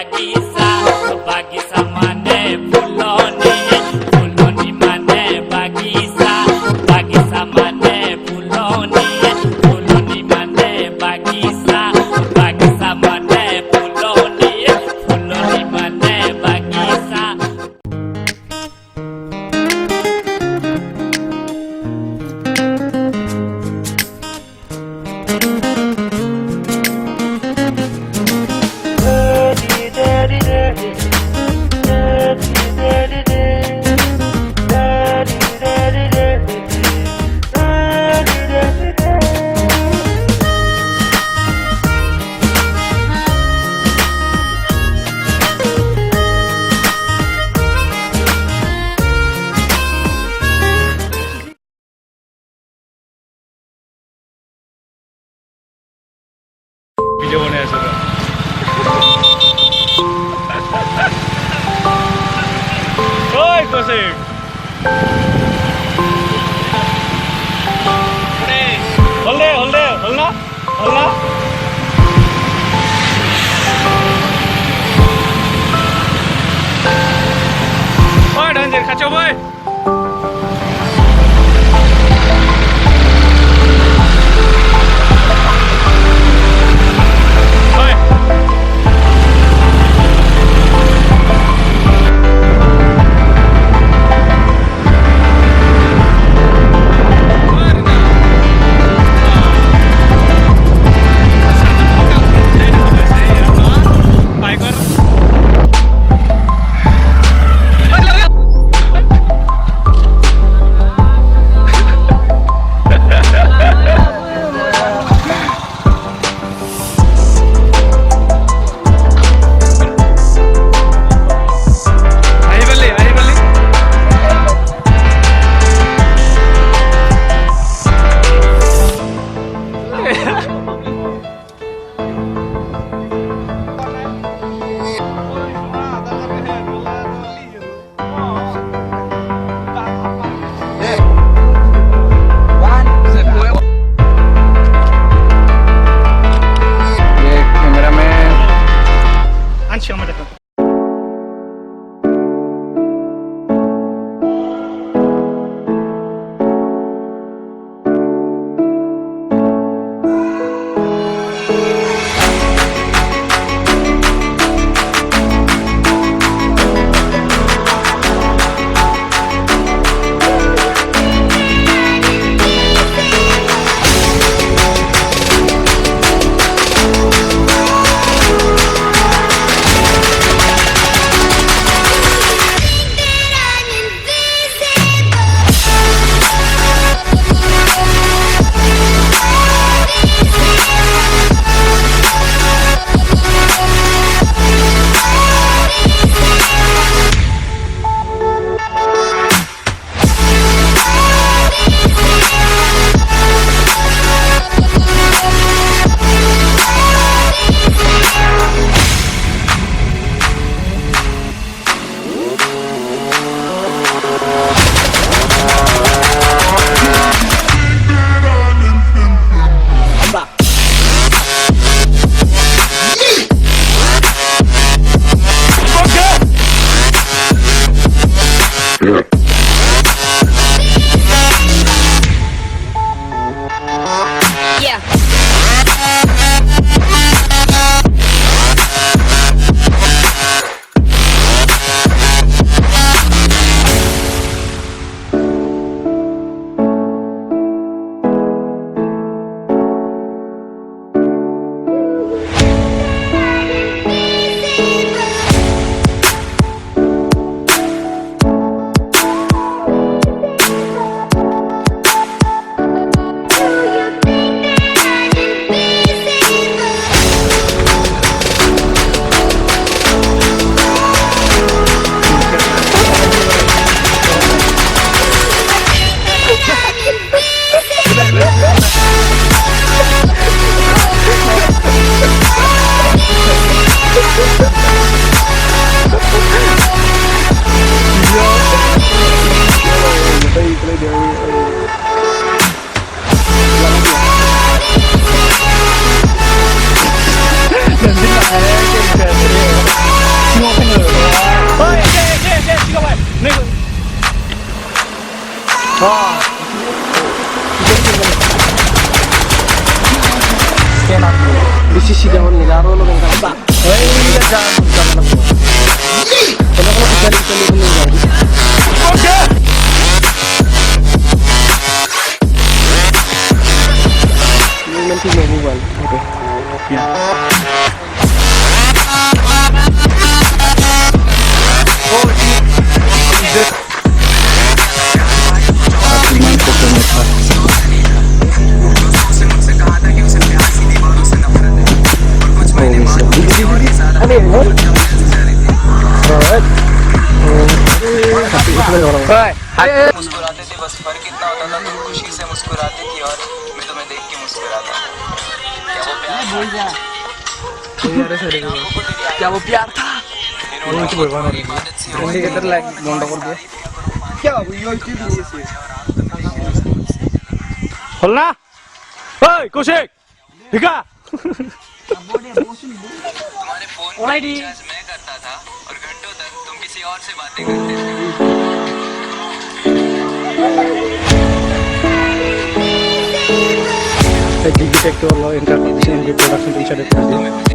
बागीचा बागीचा माने फुलोनी फुलोनी माने बागीचा बागीचा माने फुलोनी फुलोनी माने बागीचा बागीचा माने फुलोनी फुलोनी माने बागीचा ভিডিও বনে আছে ওই কোসিক হলদে হলদে হলনা হলনা ওই ডাঞ্জের খাচ্ছো বই sigawan nila, Rolo ng kanta. Ay, hindi ka dyan. Magkama lang po. Ano ko magaling sa loob ng gawin? Yung nanti mo, buwan. Okay. Ano yun? Alright. मुस्कुराते थे बस फर्क इतना होता था तुम खुशी से मुस्कुराती थी और मैं तुम्हें देख के मुस्कुराता क्या वो प्यार था? इंडिकेटर लाइट बंद कर दिया। क्या वो यूट्यूब में से? হলনা ওই কৌশিক ঠিকা तुम्हारे फोन का रिचार्ज मैं करता था और घंटों तक तुम किसी और से बातें करते थे Digitech to Allah, Internet Production Teacher.